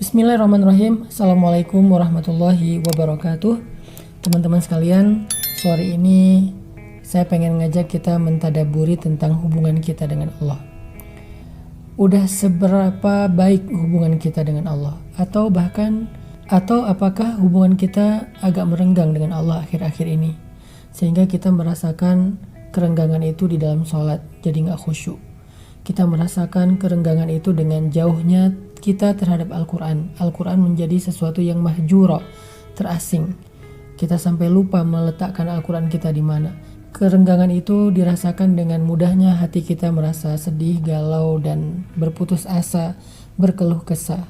Bismillahirrahmanirrahim. Assalamualaikum warahmatullahi wabarakatuh. Teman-teman sekalian, sore ini saya pengen ngajak kita mentadaburi tentang hubungan kita dengan Allah. Udah seberapa baik hubungan kita dengan Allah? Atau apakah hubungan kita agak merenggang dengan Allah akhir-akhir ini? Sehingga kita merasakan kerenggangan itu di dalam sholat, jadi gak khusyuk. Kita merasakan kerenggangan itu dengan jauhnya kita terhadap Al-Quran. Al-Quran menjadi sesuatu yang mahjura, terasing. Kita sampai lupa meletakkan Al-Quran kita di mana. Kerenggangan itu dirasakan dengan mudahnya hati kita merasa sedih, galau, dan berputus asa, berkeluh kesah.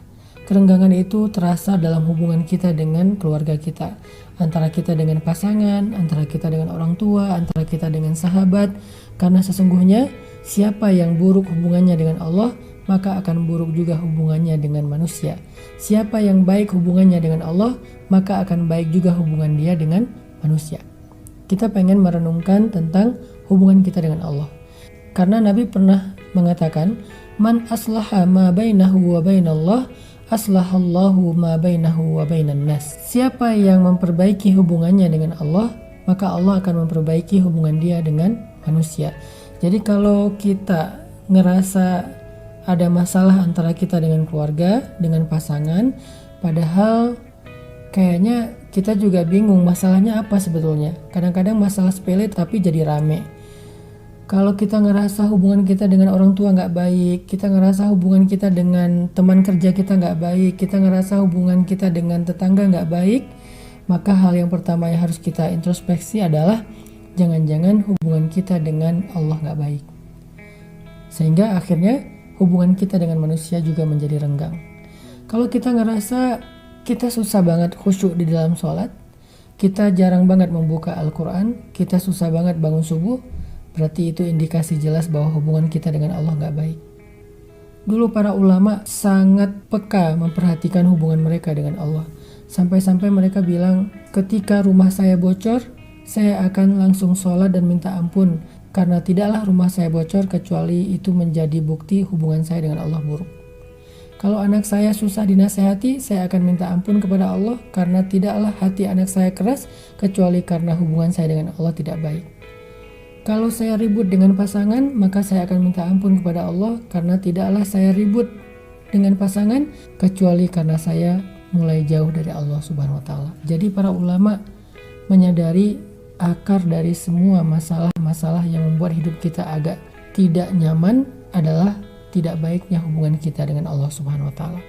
Kerenggangan itu terasa dalam hubungan kita dengan keluarga kita. Antara kita dengan pasangan, antara kita dengan orang tua, antara kita dengan sahabat. Karena sesungguhnya siapa yang buruk hubungannya dengan Allah, maka akan buruk juga hubungannya dengan manusia. Siapa yang baik hubungannya dengan Allah, maka akan baik juga hubungan dia dengan manusia. Kita pengen merenungkan tentang hubungan kita dengan Allah. Karena Nabi pernah mengatakan, "Man aslaha ma bainahu wa bainallah, aslahallahu ma bainahu wa bainan nas." Siapa yang memperbaiki hubungannya dengan Allah, maka Allah akan memperbaiki hubungan dia dengan manusia. Jadi kalau kita ngerasa ada masalah antara kita dengan keluarga, dengan pasangan, padahal kayaknya kita juga bingung masalahnya apa sebetulnya. Kadang-kadang masalah sepele tapi jadi rame. Kalau kita ngerasa hubungan kita dengan orang tua gak baik, kita ngerasa hubungan kita dengan teman kerja kita gak baik, kita ngerasa hubungan kita dengan tetangga gak baik, maka hal yang pertama yang harus kita introspeksi adalah jangan-jangan hubungan kita dengan Allah gak baik. Sehingga akhirnya hubungan kita dengan manusia juga menjadi renggang. Kalau kita ngerasa kita susah banget khusyuk di dalam sholat, kita jarang banget membuka Al-Quran, kita susah banget bangun subuh, berarti itu indikasi jelas bahwa hubungan kita dengan Allah gak baik. Dulu para ulama sangat peka memperhatikan hubungan mereka dengan Allah. Sampai-sampai mereka bilang, ketika rumah saya bocor, saya akan langsung sholat dan minta ampun, karena tidaklah rumah saya bocor kecuali itu menjadi bukti hubungan saya dengan Allah buruk. Kalau anak saya susah dinasehati, saya akan minta ampun kepada Allah, karena tidaklah hati anak saya keras kecuali karena hubungan saya dengan Allah tidak baik. Kalau saya ribut dengan pasangan, maka saya akan minta ampun kepada Allah, karena tidaklah saya ribut dengan pasangan kecuali karena saya mulai jauh dari Allah Subhanahu wa taala. Jadi para ulama menyadari akar dari semua masalah-masalah yang membuat hidup kita agak tidak nyaman adalah tidak baiknya hubungan kita dengan Allah Subhanahu wa taala.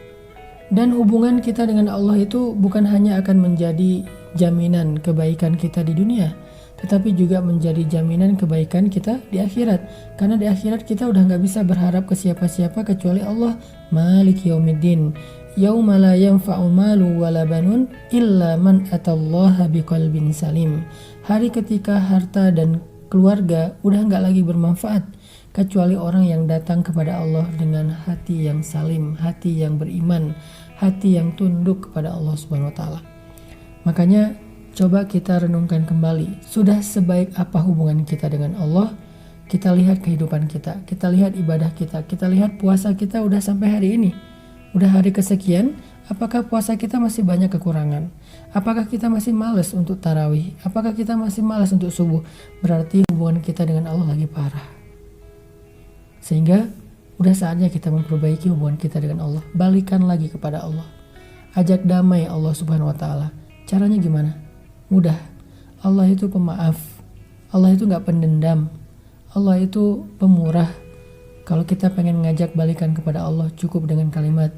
Dan hubungan kita dengan Allah itu bukan hanya akan menjadi jaminan kebaikan kita di dunia, tetapi juga menjadi jaminan kebaikan kita di akhirat. Karena di akhirat kita udah gak bisa berharap ke siapa-siapa kecuali Allah. Maliki yaumiddin, yauma la yanfa'u malu wala banun illa man atallaha biqalbin salim. Hari ketika harta dan keluarga udah gak lagi bermanfaat kecuali orang yang datang kepada Allah dengan hati yang salim, hati yang beriman, hati yang tunduk kepada Allah Subhanahu wa taala. Makanya coba kita renungkan kembali, sudah sebaik apa hubungan kita dengan Allah? Kita lihat kehidupan kita, kita lihat ibadah kita, kita lihat puasa kita udah sampai hari ini. Udah hari kesekian, apakah puasa kita masih banyak kekurangan? Apakah kita masih malas untuk tarawih? Apakah kita masih malas untuk subuh? Berarti hubungan kita dengan Allah lagi parah. Sehingga udah saatnya kita memperbaiki hubungan kita dengan Allah. Balikan lagi kepada Allah. Ajak damai Allah Subhanahu wa taala. Caranya gimana? Mudah. Allah itu pemaaf. Allah itu gak pendendam. Allah itu pemurah. Kalau kita pengen ngajak balikan kepada Allah, cukup dengan kalimat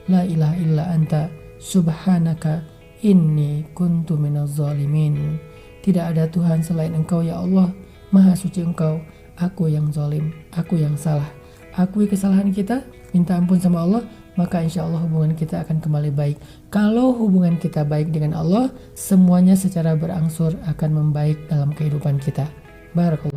La ilaha illa anta subhanaka inni kuntu minaz zalimin. Tidak ada Tuhan selain Engkau ya Allah, Maha suci Engkau, aku yang zalim, aku yang salah. Akui kesalahan kita, minta ampun sama Allah, maka insya Allah hubungan kita akan kembali baik. Kalau hubungan kita baik dengan Allah, semuanya secara berangsur akan membaik dalam kehidupan kita. Barakallah.